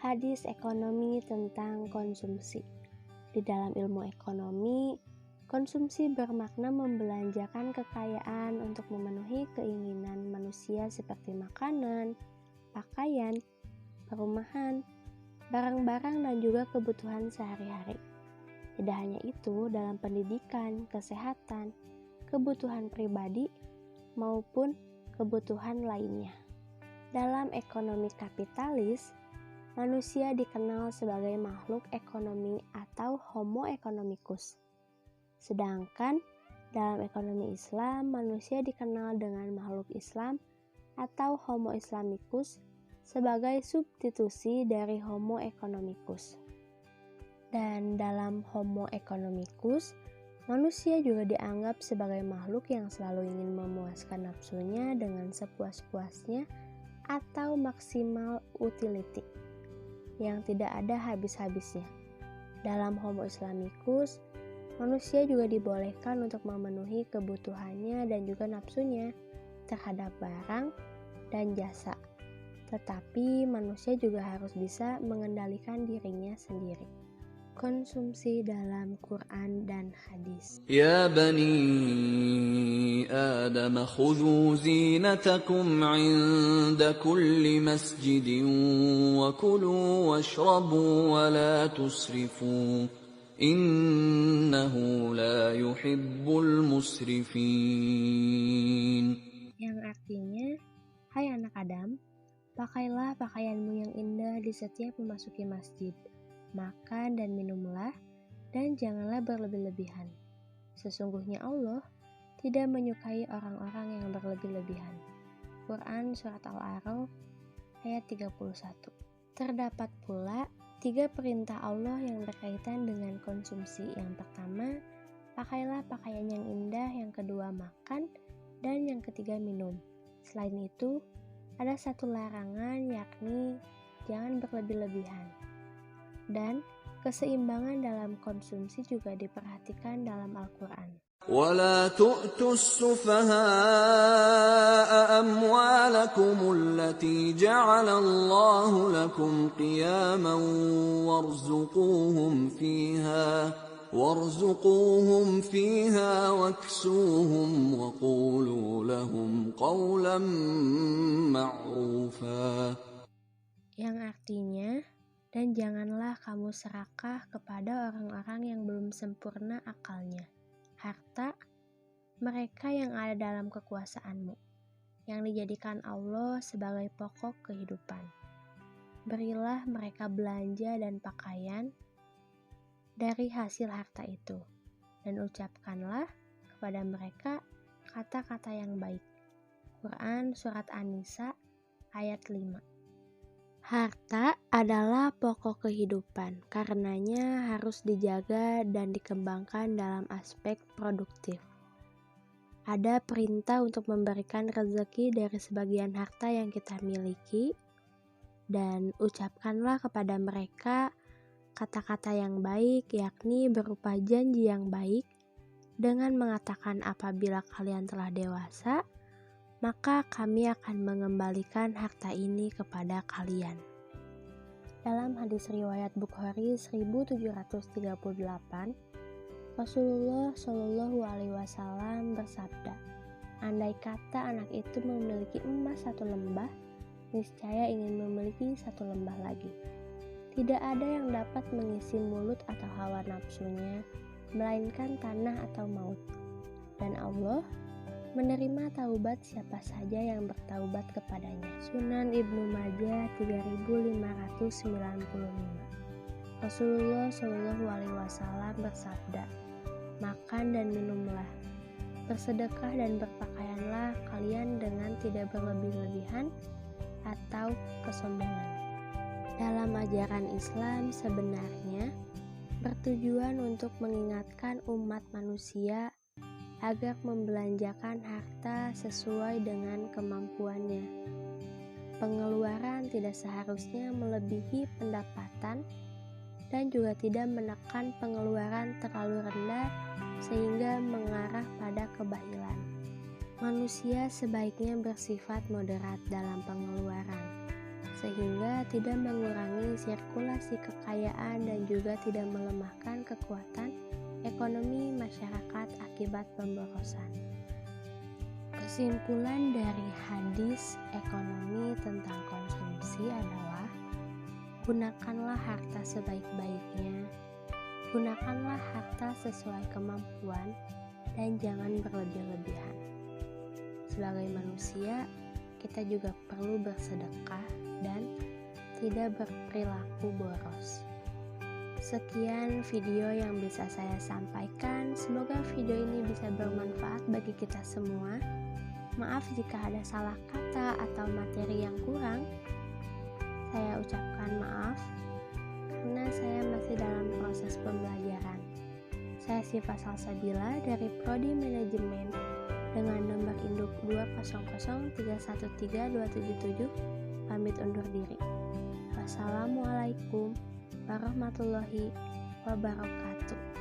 hadis ekonomi tentang konsumsi. Di dalam ilmu ekonomi, konsumsi bermakna membelanjakan kekayaan untuk memenuhi keinginan manusia seperti makanan, pakaian, perumahan, barang-barang dan juga kebutuhan sehari-hari. Tidak hanya itu, dalam pendidikan, kesehatan, kebutuhan pribadi, maupun kebutuhan lainnya. Dalam ekonomi kapitalis, manusia dikenal sebagai makhluk ekonomi atau homo economicus. Sedangkan dalam ekonomi Islam, manusia dikenal dengan makhluk Islam atau homo islamicus sebagai substitusi dari homo economicus. Dan dalam homo economicus, manusia juga dianggap sebagai makhluk yang selalu ingin memuaskan nafsunya dengan sepuas-puasnya atau maksimal utility yang tidak ada habis-habisnya. Dalam homo islamicus, manusia juga dibolehkan untuk memenuhi kebutuhannya dan juga nafsunya terhadap barang dan jasa. Tetapi manusia juga harus bisa mengendalikan dirinya sendiri. Konsumsi dalam Quran dan hadis. Ya bani Adam khudhu zinatakum 'inda kulli masjidin wa kulu washrabu wa la tusrifu innahu la yuhibbul musrifin. Yang artinya, hai anak Adam, pakailah pakaianmu yang indah di setiap memasuki masjid. Makan dan minumlah, dan janganlah berlebih-lebihan. Sesungguhnya Allah tidak menyukai orang-orang yang berlebih-lebihan. Quran Surat Al-A'raf ayat 31. Terdapat pula 3 perintah Allah yang berkaitan dengan konsumsi. Yang pertama, pakailah pakaian yang indah. Yang kedua, makan. Dan yang ketiga, minum. Selain itu, ada satu larangan, yakni jangan berlebih-lebihan. Dan keseimbangan dalam konsumsi juga diperhatikan dalam Al-Quran. وَلَا تُؤْتُوا السُّفَهَاءَ أَمْوَالَكُمُ الَّتِي جَعَلَ اللَّهُ لَكُمْ قِيَامًا وَارْزُقُوهُمْ فِيهَا وَاكْسُوهُمْ وَقُولُوا لَهُمْ قَوْلًا مَّعْرُوفًا. Yang artinya, dan janganlah kamu serakah kepada orang-orang yang belum sempurna akalnya, harta mereka yang ada dalam kekuasaanmu, yang dijadikan Allah sebagai pokok kehidupan. Berilah mereka belanja dan pakaian dari hasil harta itu, dan ucapkanlah kepada mereka kata-kata yang baik. Quran Surat An-Nisa ayat 5. Harta adalah pokok kehidupan, karenanya harus dijaga dan dikembangkan dalam aspek produktif. Ada perintah untuk memberikan rezeki dari sebagian harta yang kita miliki, dan ucapkanlah kepada mereka kata-kata yang baik, yakni berupa janji yang baik, dengan mengatakan apabila kalian telah dewasa, maka kami akan mengembalikan harta ini kepada kalian. Dalam hadis riwayat Bukhari 1738, Rasulullah Shallallahu Alaihi Wasallam bersabda, andai kata anak itu memiliki emas 1 lembah, niscaya ingin memiliki 1 lembah lagi. Tidak ada yang dapat mengisi mulut atau hawa nafsunya, melainkan tanah atau maut. Dan Allah menerima taubat siapa saja yang bertaubat kepadanya. Sunan Ibnu Majah 3595. Rasulullah Shallallahu Alaihi Wasallam bersabda, makan dan minumlah, bersedekah dan berpakaianlah kalian dengan tidak berlebih-lebihan atau kesombongan. Dalam ajaran Islam sebenarnya bertujuan untuk mengingatkan umat manusia agar membelanjakan harta sesuai dengan kemampuannya. Pengeluaran tidak seharusnya melebihi pendapatan dan juga tidak menekan pengeluaran terlalu rendah sehingga mengarah pada kebahilan. Manusia sebaiknya bersifat moderat dalam pengeluaran. sehingga tidak mengurangi sirkulasi kekayaan dan juga tidak melemahkan kekuatan ekonomi masyarakat akibat pemborosan. Kesimpulan dari hadis ekonomi tentang konsumsi adalah gunakanlah harta sebaik-baiknya, gunakanlah harta sesuai kemampuan, dan jangan berlebih-lebihan. Sebagai manusia, kita juga perlu bersedekah dan tidak berperilaku boros. Sekian video yang bisa saya sampaikan. Semoga video ini bisa bermanfaat bagi kita semua. Maaf jika ada salah kata atau materi yang kurang. Saya ucapkan maaf karena saya masih dalam proses pembelajaran. Saya Siva Salsabila dari Prodi Manajemen dengan nomor induk 200313277 pamit undur diri. Wassalamualaikum warahmatullahi wabarakatuh.